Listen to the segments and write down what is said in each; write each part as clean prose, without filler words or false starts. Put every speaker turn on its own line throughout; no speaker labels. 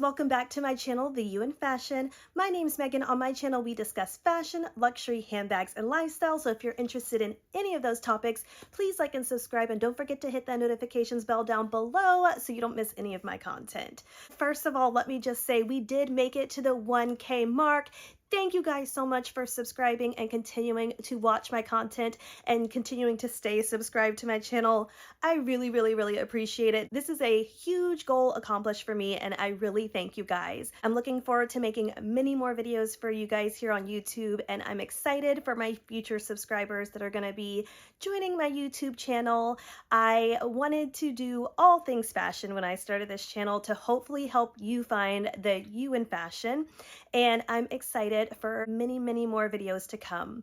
welcome back to my channel, The You in Fashion. My name's Megan. On my channel, we discuss fashion, luxury, handbags, and lifestyle. So if you're interested in any of those topics, please like and subscribe, and don't forget to hit that notifications bell down below so you don't miss any of my content. First of all, let me just say we did make it to the 1K mark. Thank you guys so much for subscribing and continuing to watch my content and continuing to stay subscribed to my channel. I really appreciate it. This is a huge goal accomplished for me, and I really thank you guys. I'm looking forward to making many more videos for you guys here on YouTube, and I'm excited for my future subscribers that are going to be joining my YouTube channel. I wanted to do all things fashion when I started this channel to hopefully help you find the you in fashion, and I'm excited for many more videos to come.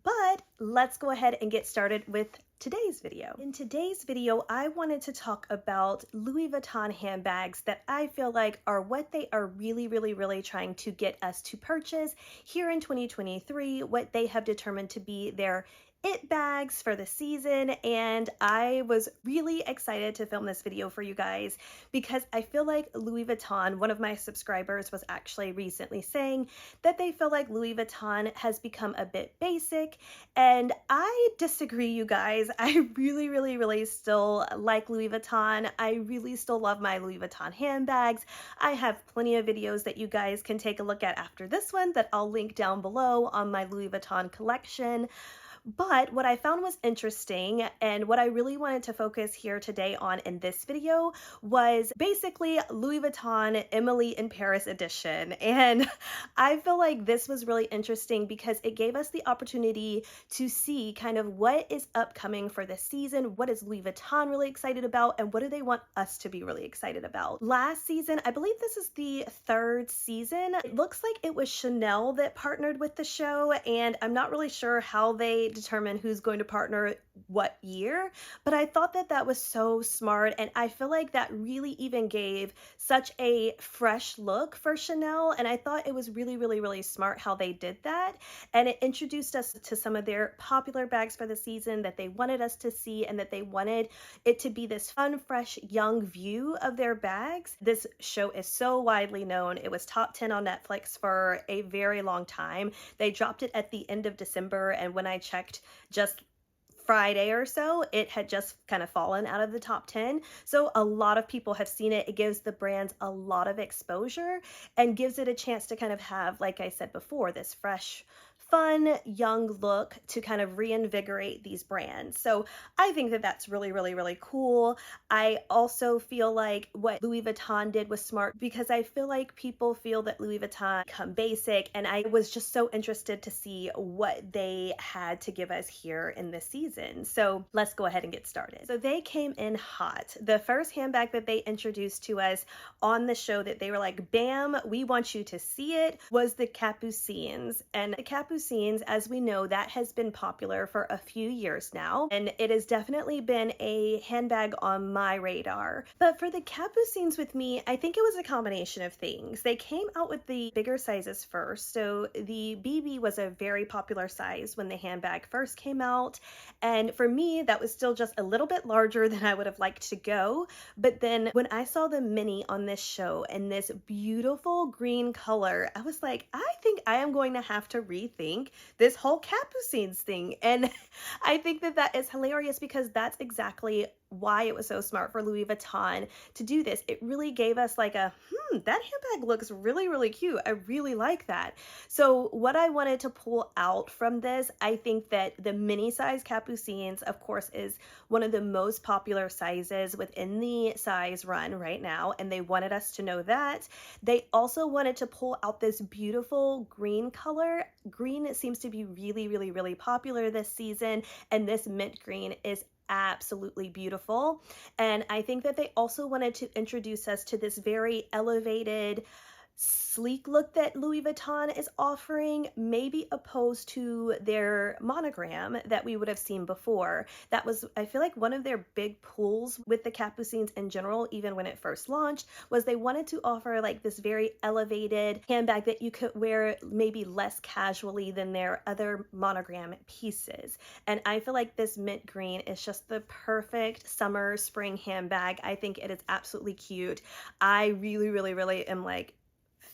But let's go ahead and get started with today's video. In today's video, I wanted to talk about Louis Vuitton handbags that I feel like are what they are really trying to get us to purchase here in 2023, what they have determined to be their it bags for the season. And I was really excited to film this video for you guys because I feel like Louis Vuitton, one of my subscribers was actually recently saying that they feel like Louis Vuitton has become a bit basic, and I disagree, you guys. I really still like Louis Vuitton. I really still love my Louis Vuitton handbags. I have plenty of videos that you guys can take a look at after this one that I'll link down below on my Louis Vuitton collection. But what I found was interesting, and what I really wanted to focus here today on in this video, was basically Louis Vuitton Emily in Paris edition. And I feel like this was really interesting because it gave us the opportunity to see kind of what is upcoming for this season, what is Louis Vuitton really excited about, and what do they want us to be really excited about. Last season, I believe this is the third season, it looks like it was Chanel that partnered with the show, and I'm not really sure how they determine who's going to partner what year, but I thought that that was so smart, and I feel like that really even gave such a fresh look for Chanel, and I thought it was really smart how they did that, and it introduced us to some of their popular bags for the season that they wanted us to see, and that they wanted it to be this fun, fresh, young view of their bags. This show is so widely known. It was top 10 on Netflix for a very long time. They dropped it at the end of December, and when I checked just Friday or so, it had just kind of fallen out of the top 10. So a lot of people have seen it. It gives the brands a lot of exposure and gives it a chance to kind of have, like I said before, this fresh, fun, young look to kind of reinvigorate these brands. So I think that that's really cool. I also feel like what Louis Vuitton did was smart because I feel like people feel that Louis Vuitton come basic, and I was just so interested to see what they had to give us here in this season. So let's go ahead and get started. So they came in hot. The first handbag that they introduced to us on the show that they were like, bam, we want you to see it, was the Capucines. And the Capucines, as we know, that has been popular for a few years now, and it has definitely been a handbag on my radar. But for the Capucines with me, I think it was a combination of things. They came out with the bigger sizes first. So the BB was a very popular size when the handbag first came out, and for me, that was still just a little bit larger than I would have liked to go. But then when I saw the mini on this show in this beautiful green color, I was like, I think I am going to have to rethink this whole Capucines thing. And I think that that is hilarious because that's exactly why it was so smart for Louis Vuitton to do this. It really gave us like a, that handbag looks really cute. I really like that. So what I wanted to pull out from this, I think that the mini size Capucines, of course, is one of the most popular sizes within the size run right now, and they wanted us to know that. They also wanted to pull out this beautiful green color. Green seems to be really popular this season, and this mint green is absolutely beautiful. And I think that they also wanted to introduce us to this very elevated sleek look that Louis Vuitton is offering, maybe opposed to their monogram that we would have seen before. That was, I feel like, one of their big pulls with the Capucines in general, even when it first launched, was they wanted to offer like this very elevated handbag that you could wear maybe less casually than their other monogram pieces. And I feel like this mint green is just the perfect summer spring handbag. I think it is absolutely cute. I really, really, really am like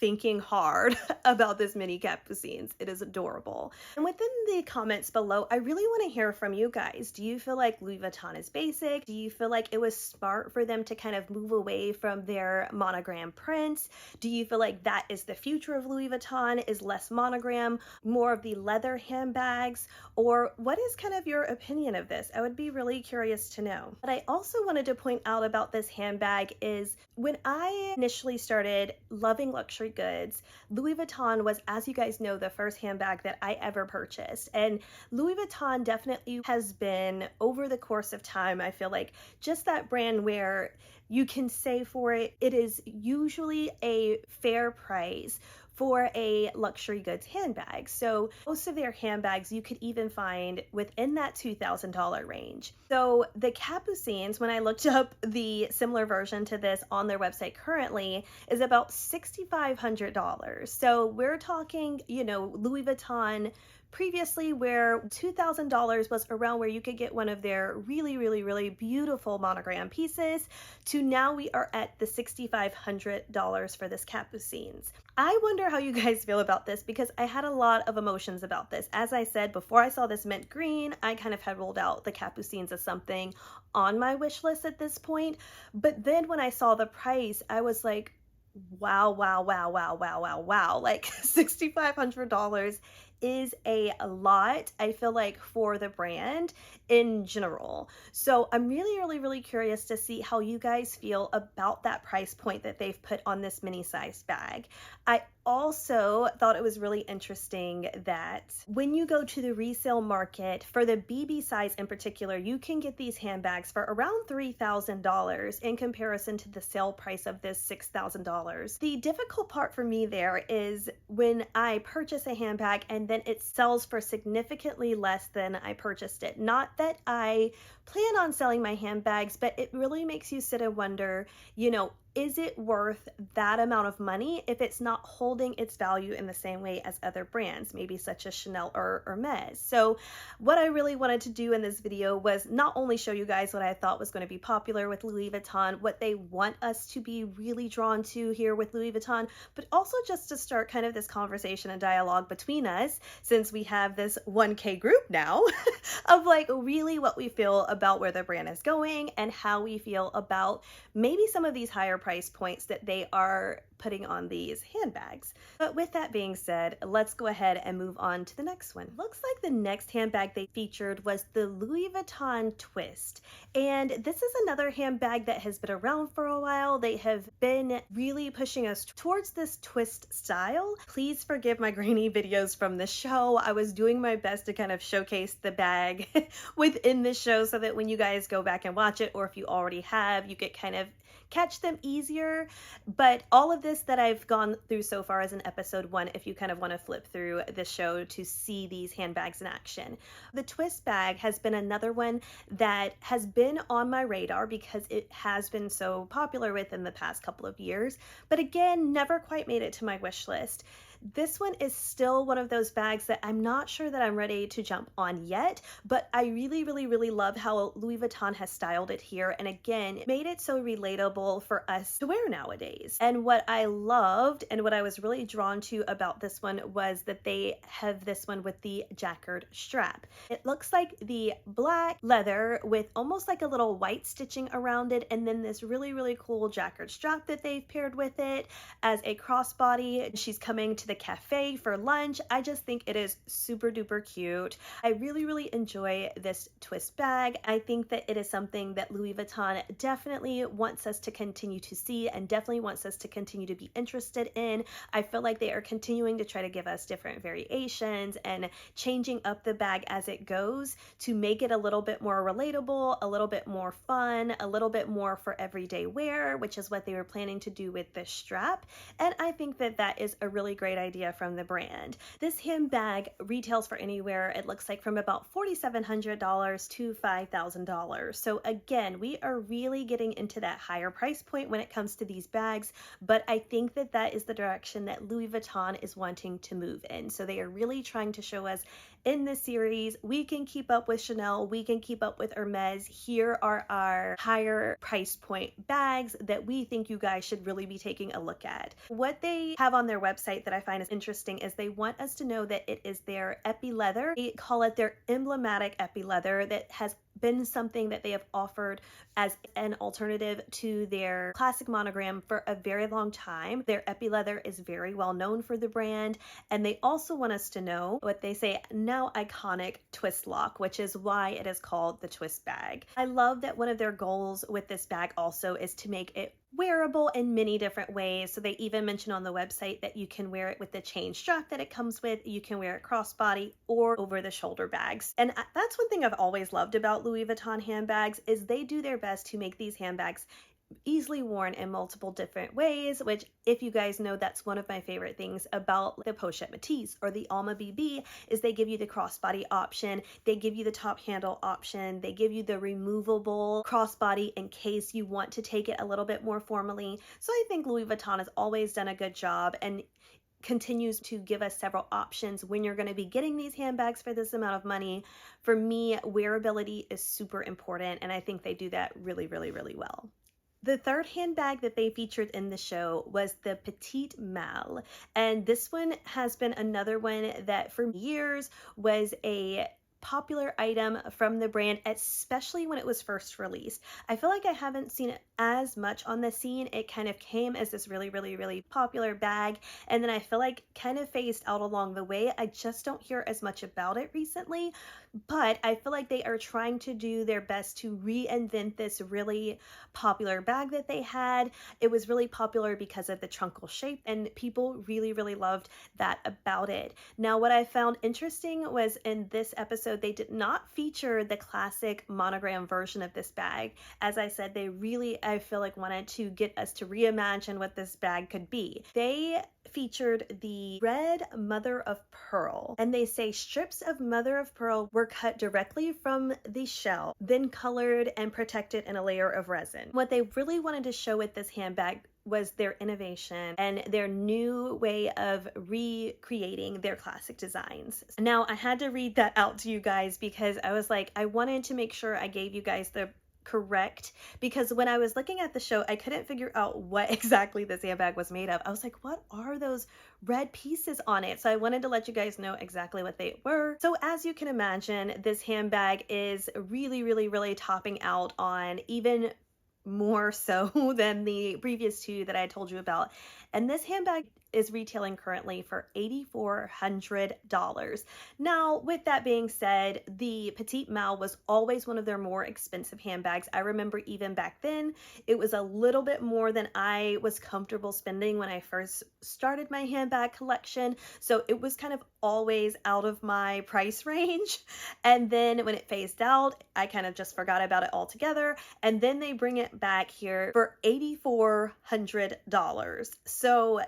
thinking hard about this mini Capucines. It is adorable. And within the comments below, I really want to hear from you guys. Do you feel like Louis Vuitton is basic? Do you feel like it was smart for them to kind of move away from their monogram prints? Do you feel like that is the future of Louis Vuitton, is less monogram, more of the leather handbags? Or what is kind of your opinion of this? I would be really curious to know. But I also wanted to point out about this handbag is when I initially started loving luxury goods, Louis Vuitton was, as you guys know, the first handbag that I ever purchased. And Louis Vuitton definitely has been, over the course of time, I feel like just that brand where you can say for it, it is usually a fair price for a luxury goods handbag. So most of their handbags you could even find within that $2,000 range. So the Capucines, when I looked up the similar version to this on their website currently, is about $6,500. So we're talking, Louis Vuitton previously where $2,000 was around where you could get one of their really, really, really beautiful monogram pieces, to now we are at the $6,500 for this Capucines. I wonder how you guys feel about this because I had a lot of emotions about this. As I said, before I saw this mint green, I kind of had rolled out the Capucines as something on my wish list at this point. But then when I saw the price, I was like, wow, wow, wow, wow, wow, wow, wow. Like $6,500 is a lot, I feel like, for the brand in general. So I'm really, really, really curious to see how you guys feel about that price point that they've put on this mini sized bag. I also thought it was really interesting that when you go to the resale market for the BB size in particular, you can get these handbags for around $3,000 in comparison to the sale price of this $6,000. The difficult part for me there is when I purchase a handbag and then it sells for significantly less than I purchased it. Not that I plan on selling my handbags, but it really makes you sit and wonder, is it worth that amount of money if it's not holding its value in the same way as other brands, maybe such as Chanel or Hermes? So what I really wanted to do in this video was not only show you guys what I thought was going to be popular with Louis Vuitton, what they want us to be really drawn to here with Louis Vuitton, but also just to start kind of this conversation and dialogue between us, since we have this 1K group now, of like really what we feel about where the brand is going and how we feel about maybe some of these higher price points that they are putting on these handbags. But with that being said, let's go ahead and move on to the next one. Looks like the next handbag they featured was the Louis Vuitton Twist. And this is another handbag that has been around for a while. They have been really pushing us towards this twist style. Please forgive my grainy videos from the show. I was doing my best to kind of showcase the bag within the show so that when you guys go back and watch it, or if you already have, you could kind of catch them easier. But all of this that I've gone through so far is in episode 1 if you kind of want to flip through the show to see these handbags in action. The twist bag has been another one that has been on my radar because it has been so popular within the past couple of years, but again, never quite made it to my wish list. This one is still one of those bags that I'm not sure that I'm ready to jump on yet, but I really, really, really love how Louis Vuitton has styled it here. And again, it made it so relatable for us to wear nowadays. And what I loved and what I was really drawn to about this one was that they have this one with the jacquard strap. It looks like the black leather with almost like a little white stitching around it, and then this really, really cool jacquard strap that they've paired with it as a crossbody. She's coming to the the cafe for lunch. I just think it is super duper cute. I really, really enjoy this twist bag. I think that it is something that Louis Vuitton definitely wants us to continue to see and definitely wants us to continue to be interested in. I feel like they are continuing to try to give us different variations and changing up the bag as it goes to make it a little bit more relatable, a little bit more fun, a little bit more for everyday wear, which is what they were planning to do with this strap. And I think that that is a really great idea from the brand. This handbag retails for anywhere, it looks like, from about $4,700 to $5,000. So again, we are really getting into that higher price point when it comes to these bags, but I think that that is the direction that Louis Vuitton is wanting to move in. So they are really trying to show us in this series, we can keep up with Chanel, we can keep up with Hermes. Here are our higher price point bags that we think you guys should really be taking a look at. What they have on their website that I find is interesting is they want us to know that it is their epi leather. They call it their emblematic epi leather that has been something that they have offered as an alternative to their classic monogram for a very long time. Their epi leather is very well known for the brand, and they also want us to know what they say now iconic twist lock, which is why it is called the twist bag. I love that one of their goals with this bag also is to make it wearable in many different ways. So they even mention on the website that you can wear it with the chain strap that it comes with, you can wear it crossbody or over the shoulder bags. And that's one thing I've always loved about Louis Vuitton handbags is they do their best to make these handbags easily worn in multiple different ways, which, if you guys know, that's one of my favorite things about the Pochette Métis or the Alma BB is they give you the crossbody option, they give you the top handle option, they give you the removable crossbody in case you want to take it a little bit more formally. So I think Louis Vuitton has always done a good job and continues to give us several options when you're going to be getting these handbags for this amount of money. For me, wearability is super important, and I think they do that really, really, really well. The third handbag that they featured in the show was the Petite Malle, and this one has been another one that for years was a popular item from the brand, especially when it was first released. I feel like I haven't seen it as much on the scene. It kind of came as this really, really, really popular bag, and then I feel like kind of phased out along the way. I just don't hear as much about it recently, but I feel like they are trying to do their best to reinvent this really popular bag that they had. It was really popular because of the trunkle shape, and people really, really loved that about it. Now, what I found interesting was in this episode, they did not feature the classic monogram version of this bag. As I said, they really, I feel like, wanted to get us to reimagine what this bag could be. They featured the red mother of pearl, and they say strips of mother of pearl were cut directly from the shell, then colored and protected in a layer of resin. What they really wanted to show with this handbag was their innovation and their new way of recreating their classic designs. Now, I had to read that out to you guys because I was like, I wanted to make sure I gave you guys the correct, because when I was looking at the show, I couldn't figure out what exactly this handbag was made of. I was like, what are those red pieces on it? So I wanted to let you guys know exactly what they were. So as you can imagine, this handbag is really, really, really topping out on even more so than the previous two that I told you about. And this handbag is retailing currently for $8,400. Now, with that being said, the Petite Malle was always one of their more expensive handbags. I remember even back then, it was a little bit more than I was comfortable spending when I first started my handbag collection. So it was kind of always out of my price range. And then when it phased out, I kind of just forgot about it altogether. And then they bring it back here for $8,400. So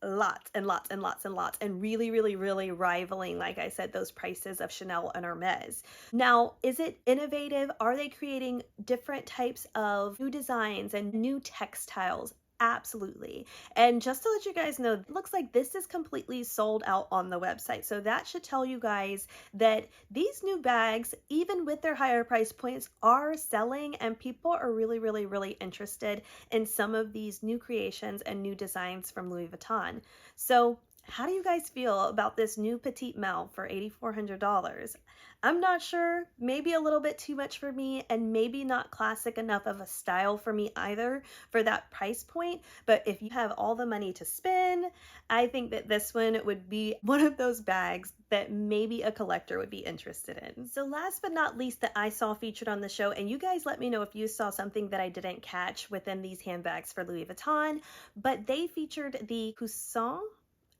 lots and lots and lots and lots, and really, really, really rivaling, like I said, those prices of Chanel and Hermes. Now, is it innovative? Are they creating different types of new designs and new textiles? Absolutely. And just to let you guys know, it looks like this is completely sold out on the website. So that should tell you guys that these new bags, even with their higher price points, are selling, and people are really, really, really interested in some of these new creations and new designs from Louis Vuitton. So How do you guys feel about this new Petite Malle for $8,400? I'm not sure, maybe a little bit too much for me and maybe not classic enough of a style for me either for that price point. But if you have all the money to spend, I think that this one would be one of those bags that maybe a collector would be interested in. So last but not least that I saw featured on the show, and you guys let me know if you saw something that I didn't catch within these handbags for Louis Vuitton, but they featured the Coussin.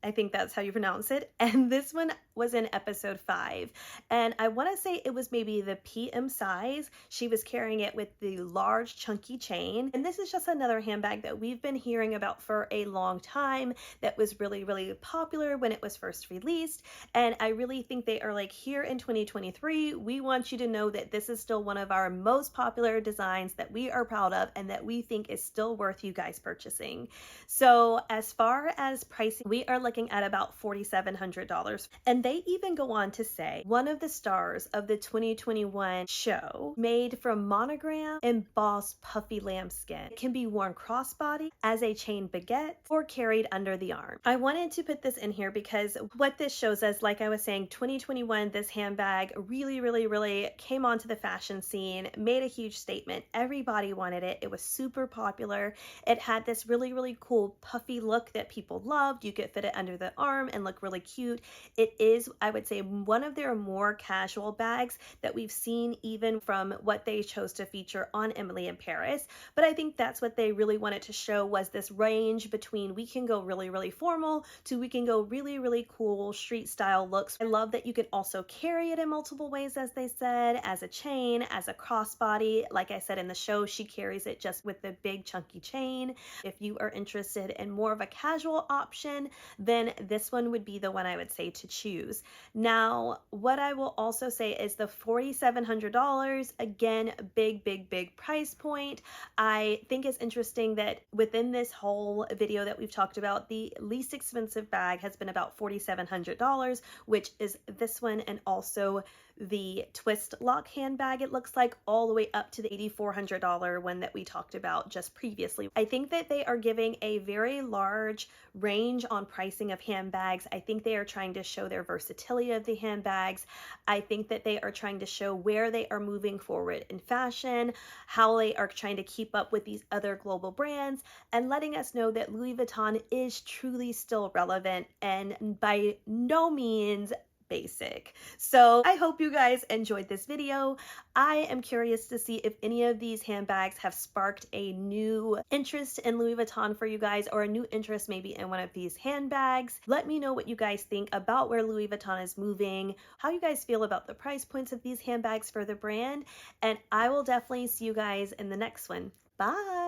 I think that's how you pronounce it. And this one was in episode 5. And I want to say it was maybe the PM size. She was carrying it with the large chunky chain. And this is just another handbag that we've been hearing about for a long time that was really, really popular when it was first released. And I really think they are like, here in 2023, we want you to know that this is still one of our most popular designs that we are proud of and that we think is still worth you guys purchasing. So as far as pricing, we are looking at about $4,700. And they even go on to say one of the stars of the 2021 show made from monogram embossed puffy lambskin. It can be worn crossbody as a chain baguette or carried under the arm. I wanted to put this in here because what this shows us, like I was saying, 2021, this handbag really came onto the fashion scene, made a huge statement. Everybody wanted it. It was super popular. It had this really cool puffy look that people loved. You could fit it under the arm and look really cute. It is, I would say, one of their more casual bags that we've seen even from what they chose to feature on Emily in Paris. But I think that's what they really wanted to show, was this range between we can go really formal to we can go really cool street style looks. I love that you can also carry it in multiple ways, as they said, as a chain, as a crossbody. Like I said in the show, she carries it just with the big chunky chain. If you are interested in more of a casual option, then this one would be the one I would say to choose. Now, what I will also say is the $4,700, again, big price point. I think it's interesting that within this whole video that we've talked about, the least expensive bag has been about $4,700, which is this one, and also the twist lock handbag, it looks like, all the way up to the $8,400 one that we talked about just previously. I think that they are giving a very large range on pricing of handbags. I think they are trying to show their versatility of the handbags. I think that they are trying to show where they are moving forward in fashion, how they are trying to keep up with these other global brands, and letting us know that Louis Vuitton is truly still relevant and by no means basic. So I hope you guys enjoyed this video. I am curious to see if any of these handbags have sparked a new interest in Louis Vuitton for you guys, or a new interest maybe in one of these handbags. Let me know what you guys think about where Louis Vuitton is moving, how you guys feel about the price points of these handbags for the brand, and I will definitely see you guys in the next one. Bye!